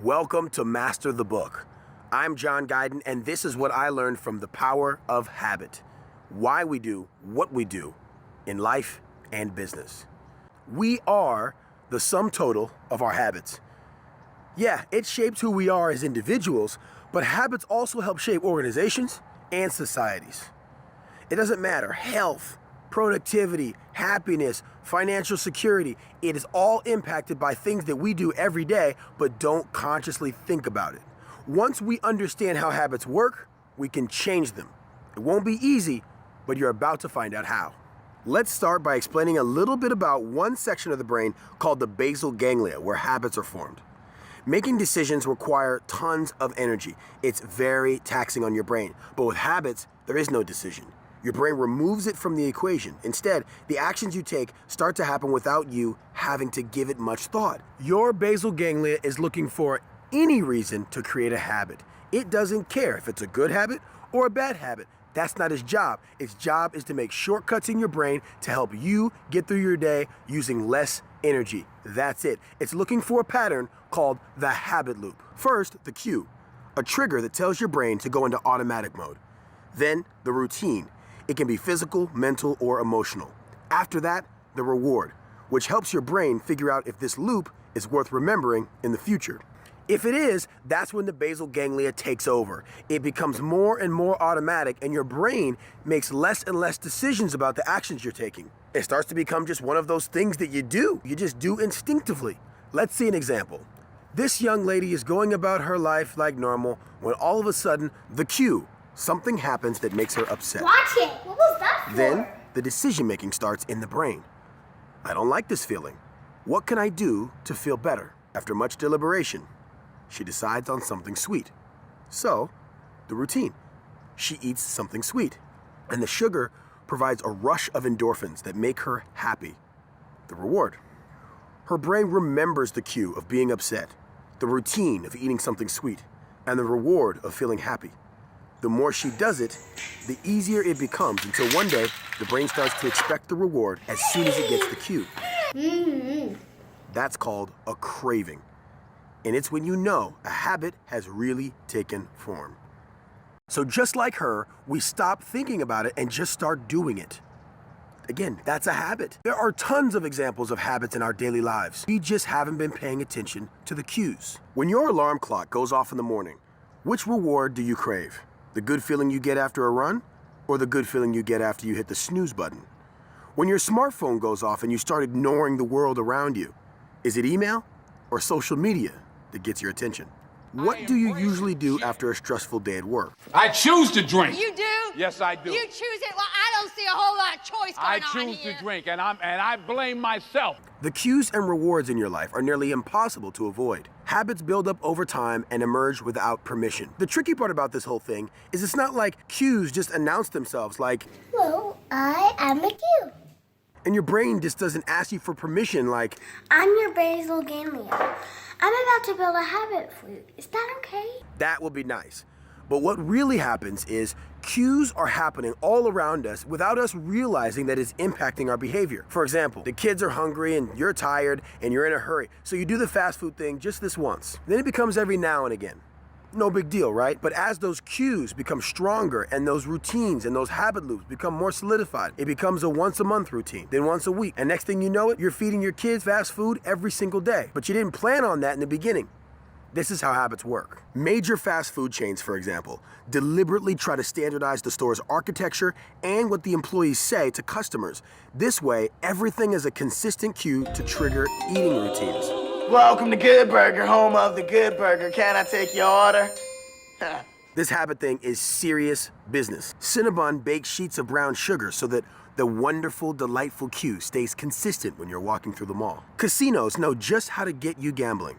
Welcome to Master the Book. I'm John Guydon, and this is what I learned from the power of habit. Why we do what we do in life and business. We are the sum total of our habits. Yeah, it shapes who we are as individuals, but habits also help shape organizations and societies. It doesn't matter, health, productivity, happiness, financial security, it is all impacted by things that we do every day but don't consciously think about it. Once we understand how habits work, we can change them. It won't be easy, but you're about to find out how. Let's start by explaining a little bit about one section of the brain called the basal ganglia, where habits are formed. Making decisions require tons of energy. It's very taxing on your brain. But with habits, there is no decision. Your brain removes it from the equation. Instead, the actions you take start to happen without you having to give it much thought. Your basal ganglia is looking for any reason to create a habit. It doesn't care if it's a good habit or a bad habit. That's not its job. Its job is to make shortcuts in your brain to help you get through your day using less energy. That's it. It's looking for a pattern called the habit loop. First, the cue, a trigger that tells your brain to go into automatic mode. Then, the routine. It can be physical, mental, or emotional. After that, the reward, which helps your brain figure out if this loop is worth remembering in the future. If it is, that's when the basal ganglia takes over. It becomes more and more automatic, and your brain makes less and less decisions about the actions you're taking. It starts to become just one of those things that you do. You just do instinctively. Let's see an example. This young lady is going about her life like normal when all of a sudden, the cue, something happens that makes her upset. Watch it! What was that for? Then, the decision-making starts in the brain. I don't like this feeling. What can I do to feel better? After much deliberation, she decides on something sweet. So, the routine. She eats something sweet. And the sugar provides a rush of endorphins that make her happy. The reward. Her brain remembers the cue of being upset, the routine of eating something sweet, and the reward of feeling happy. The more she does it, the easier it becomes until one day the brain starts to expect the reward as soon as it gets the cue. That's called a craving. And it's when you know a habit has really taken form. So just like her, we stop thinking about it and just start doing it. Again, that's a habit. There are tons of examples of habits in our daily lives. We just haven't been paying attention to the cues. When your alarm clock goes off in the morning, which reward do you crave? The good feeling you get after a run, or the good feeling you get after you hit the snooze button? When your smartphone goes off and you start ignoring the world around you, is it email or social media that gets your attention? What do you usually do after a stressful day at work? I choose to drink. You do? Yes, I do. You choose it? Well, I don't see a whole lot of choice going on choose here. to drink, and I blame myself. The cues and rewards in your life are nearly impossible to avoid. Habits build up over time and emerge without permission. The tricky part about this whole thing is it's not like cues just announce themselves like, Well, I am a cue. and your brain just doesn't ask you for permission like, I'm your basal ganglia. I'm about to build a habit for you. Is that okay? that will be nice. But what really happens is cues are happening all around us without us realizing that it's impacting our behavior. For example, the kids are hungry and you're tired and you're in a hurry. So you do the fast food thing just this once. Then it becomes every now and again. No big deal, right? But as those cues become stronger and those routines and those habit loops become more solidified, it becomes a once a month routine, then once a week. And next thing you know it, you're feeding your kids fast food every single day. But you didn't plan on that in the beginning. This is how habits work. Major fast food chains, for example, deliberately try to standardize the store's architecture and what the employees say to customers. This way, everything is a consistent cue to trigger eating routines. Welcome to Good Burger, home of the Good Burger. Can I take your order? This habit thing is serious business. Cinnabon bakes sheets of brown sugar so that the wonderful, delightful cue stays consistent when you're walking through the mall. Casinos know just how to get you gambling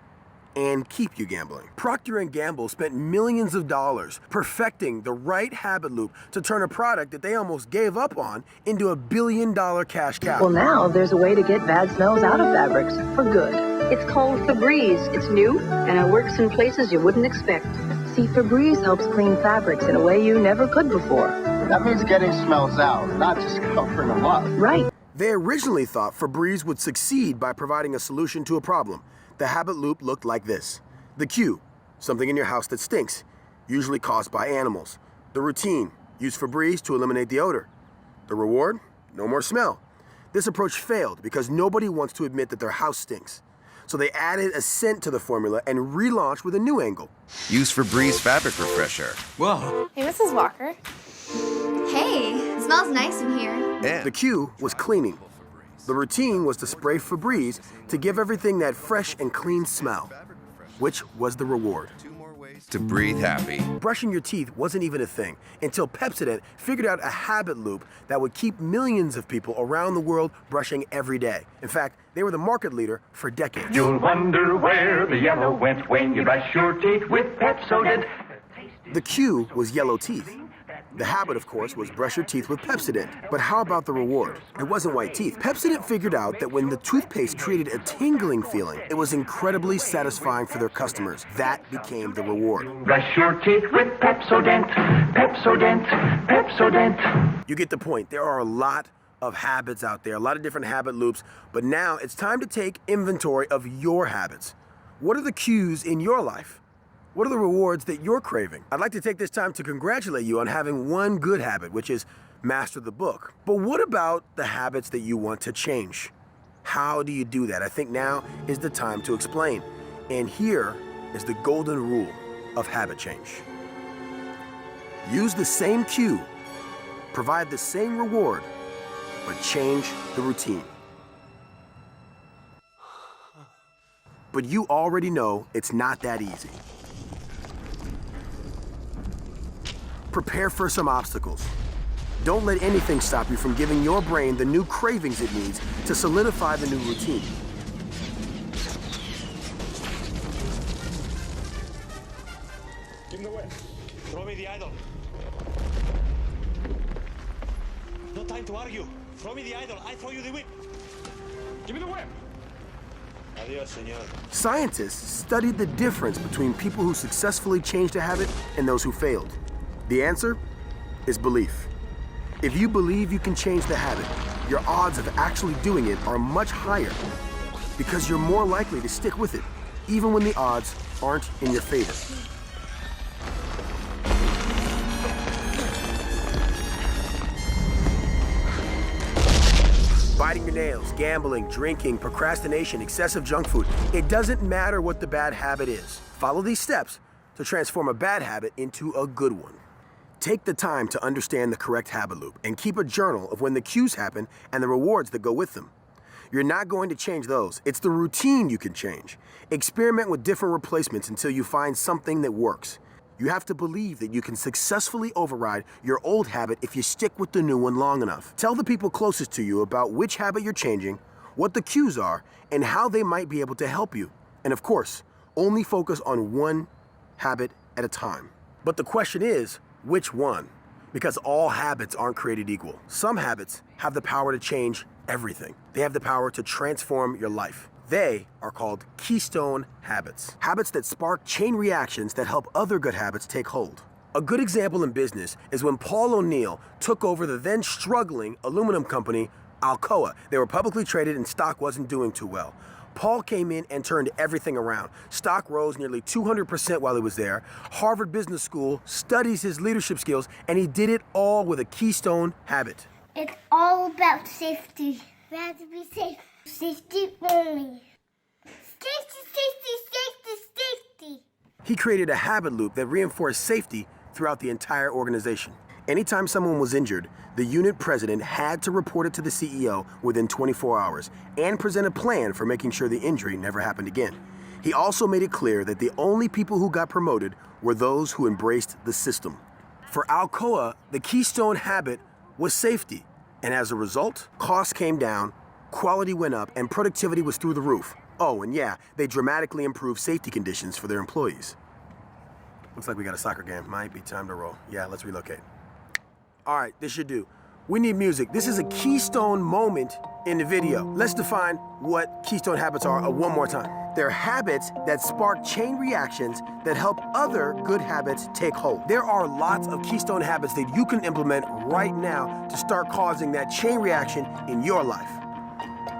and keep you gambling. Procter & Gamble spent millions of dollars perfecting the right habit loop to turn a product that they almost gave up on into $1 billion cash cow. Well, now there's a way to get bad smells out of fabrics for good. It's called Febreze. It's new, and it works in places you wouldn't expect. See, Febreze helps clean fabrics in a way you never could before. That means getting smells out, not just covering them up. Right. They originally thought Febreze would succeed by providing a solution to a problem. The habit loop looked like this. The cue, something in your house that stinks, usually caused by animals. The routine, use Febreze to eliminate the odor. The reward, no more smell. This approach failed because nobody wants to admit that their house stinks. So they added a scent to the formula and relaunched with a new angle. Use Febreze Fabric Refresher. Whoa. Hey, Mrs. Walker. Hey, it smells nice in here. And The cue was cleaning. The routine was to spray Febreze to give everything that fresh and clean smell, which was the reward. to breathe happy. Brushing your teeth wasn't even a thing until Pepsodent figured out a habit loop that would keep millions of people around the world brushing every day. In fact, they were the market leader for decades. You'll wonder where the yellow went when you brush your teeth with Pepsodent. The cue was yellow teeth. The habit, of course, was brush your teeth with Pepsodent. But how about the reward? It wasn't white teeth. Pepsodent figured out that when the toothpaste created a tingling feeling, it was incredibly satisfying for their customers. That became the reward. Brush your teeth with Pepsodent, Pepsodent, Pepsodent. You get the point. There are a lot of habits out there, a lot of different habit loops, but now it's time to take inventory of your habits. What are the cues in your life? What are the rewards that you're craving? I'd like to take this time to congratulate you on having one good habit, which is master the book. But what about the habits that you want to change? How do you do that? I think now is the time to explain. And here is the golden rule of habit change. Use the same cue, provide the same reward, but change the routine. But you already know it's not that easy. Prepare for some obstacles. Don't let anything stop you from giving your brain the new cravings it needs to solidify the new routine. Give me the whip. Throw me the idol. No time to argue. Throw me the idol. I throw you the whip. Give me the whip. Adios, señor. Scientists studied the difference between people who successfully changed a habit and those who failed. The answer is belief. If you believe you can change the habit, your odds of actually doing it are much higher because you're more likely to stick with it, even when the odds aren't in your favor. Biting your nails, gambling, drinking, procrastination, excessive junk food. It doesn't matter what the bad habit is. Follow these steps to transform a bad habit into a good one. Take the time to understand the correct habit loop and keep a journal of when the cues happen and the rewards that go with them. You're not going to change those. It's the routine you can change. Experiment with different replacements until you find something that works. You have to believe that you can successfully override your old habit if you stick with the new one long enough. Tell the people closest to you about which habit you're changing, what the cues are, and how they might be able to help you. And of course, only focus on one habit at a time. But the question is, which one? Because all habits aren't created equal. Some habits have the power to change everything. They have the power to transform your life. They are called keystone habits. Habits that spark chain reactions that help other good habits take hold. A good example in business is when Paul O'Neill took over the then struggling aluminum company, Alcoa. They were publicly traded and stock wasn't doing too well. Paul came in and turned everything around. Stock rose nearly 200% while he was there. Harvard Business School studies his leadership skills, and he did it all with a keystone habit. It's all about safety. We have to be safe. Safety only. Safety, safety, safety, safety. He created a habit loop that reinforced safety throughout the entire organization. Anytime someone was injured, the unit president had to report it to the CEO within 24 hours and present a plan for making sure the injury never happened again. He also made it clear that the only people who got promoted were those who embraced the system. For Alcoa, the keystone habit was safety, and as a result, costs came down, quality went up, and productivity was through the roof. Oh, and yeah, they dramatically improved safety conditions for their employees. Looks like we got a soccer game. Might be time to roll. Yeah, let's relocate. All right, this should do. We need music. This is a keystone moment in the video. Let's define what keystone habits are one more time. They're habits that spark chain reactions that help other good habits take hold. There are lots of keystone habits that you can implement right now to start causing that chain reaction in your life.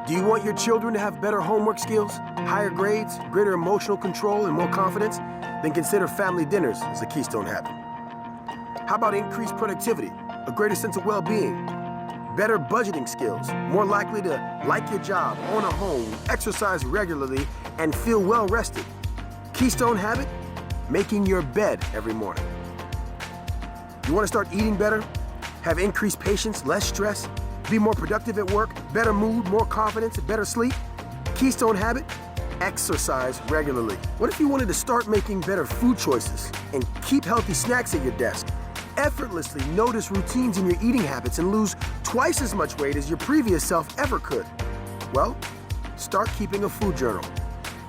Do you want your children to have better homework skills, higher grades, greater emotional control, and more confidence? Then consider family dinners as a keystone habit. How about increased productivity, a greater sense of well-being, better budgeting skills, more likely to like your job, own a home, exercise regularly, and feel well-rested? Keystone habit? Making your bed every morning. You want to start eating better? Have increased patience, less stress? Be more productive at work, better mood, more confidence, better sleep? Keystone habit? Exercise regularly. What if you wanted to start making better food choices and keep healthy snacks at your desk? Effortlessly notice routines in your eating habits and lose twice as much weight as your previous self ever could? Well, start keeping a food journal.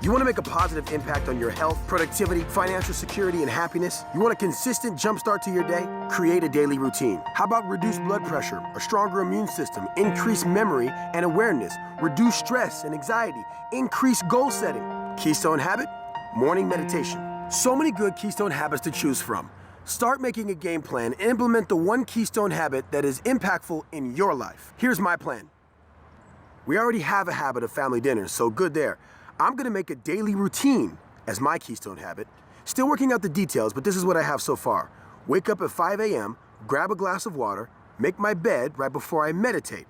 You want to make a positive impact on your health, productivity, financial security, and happiness? You want a consistent jumpstart to your day? Create a daily routine. How about reduced blood pressure, a stronger immune system, increased memory and awareness, reduce stress and anxiety, increase goal setting? Keystone habit? Morning meditation. So many good keystone habits to choose from. Start making a game plan and implement the one keystone habit that is impactful in your life. Here's my plan. We already have a habit of family dinners, so good there. I'm gonna make a daily routine as my keystone habit. Still working out the details, but this is what I have so far. Wake up at 5 a.m., grab a glass of water, make my bed right before I meditate,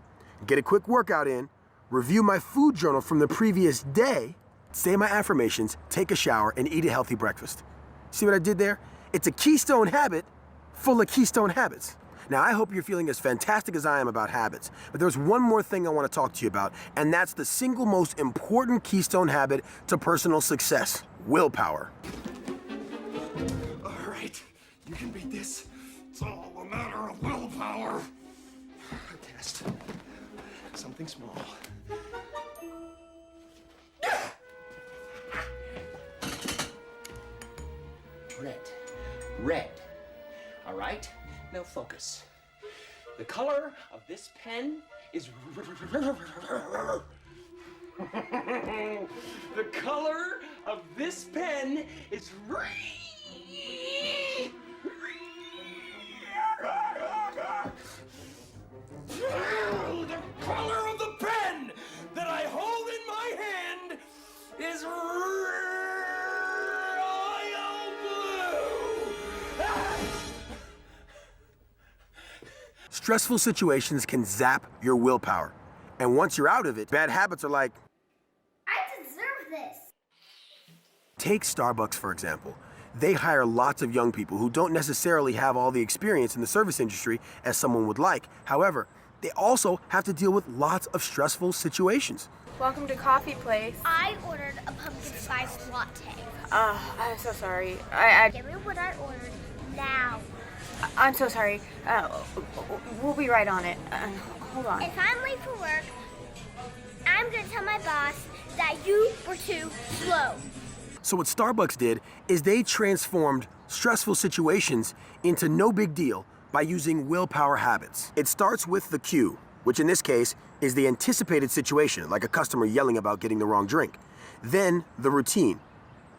get a quick workout in, review my food journal from the previous day, say my affirmations, take a shower, and eat a healthy breakfast. See what I did there? It's a keystone habit full of keystone habits. Now, I hope you're feeling as fantastic as I am about habits, but there's one more thing I want to talk to you about, and that's the single most important keystone habit to personal success: willpower. All right, you can beat this. It's all a matter of willpower. A test. Something small. Red. All right? Now focus. The color of this pen is the color of this pen is the color of the pen that I hold in my hand is royal blue. Stressful situations can zap your willpower. And once you're out of it, bad habits are like, I deserve this. Take Starbucks, for example. They hire lots of young people who don't necessarily have all the experience in the service industry as someone would like. However, they also have to deal with lots of stressful situations. Welcome to Coffee Place. I ordered a pumpkin spice latte. I'm so sorry. Give me what I ordered now. I'm so sorry. We'll be right on it. Hold on. If I'm late for work, I'm gonna tell my boss that you were too slow. So what Starbucks did is they transformed stressful situations into no big deal by using willpower habits. It starts with the cue, which in this case is the anticipated situation, like a customer yelling about getting the wrong drink. Then the routine.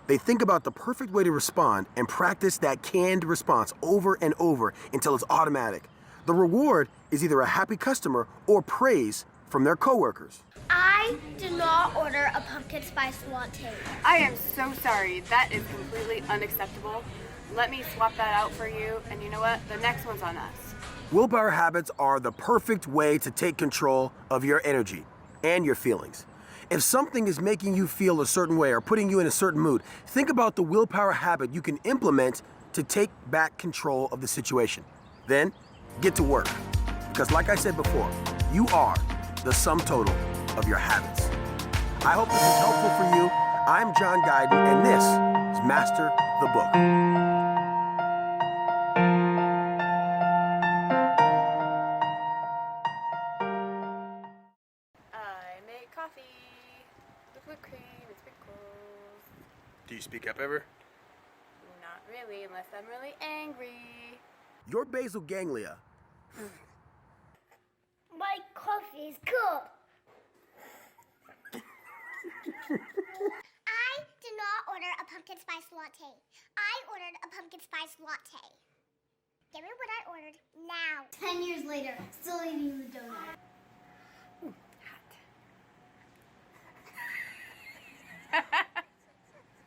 They think about the perfect way to respond and practice that canned response over and over until it's automatic. The reward is either a happy customer or praise from their coworkers. I did not order a pumpkin spice latte. I am so sorry. That is completely unacceptable. Let me swap that out for you, and you know what? The next one's on us. Willpower habits are the perfect way to take control of your energy and your feelings. If something is making you feel a certain way or putting you in a certain mood, think about the willpower habit you can implement to take back control of the situation. Then, get to work. Because like I said before, you are the sum total of your habits. I hope this is helpful for you. I'm John Guydon, and this is Master the Book. I make coffee with whipped cream and sprinkles. Do you speak up ever? Not really, unless I'm really angry. Your basal ganglia. My coffee is cool. I did not order a pumpkin spice latte. I ordered a pumpkin spice latte. Give me what I ordered now. 10 years later, still eating the donut.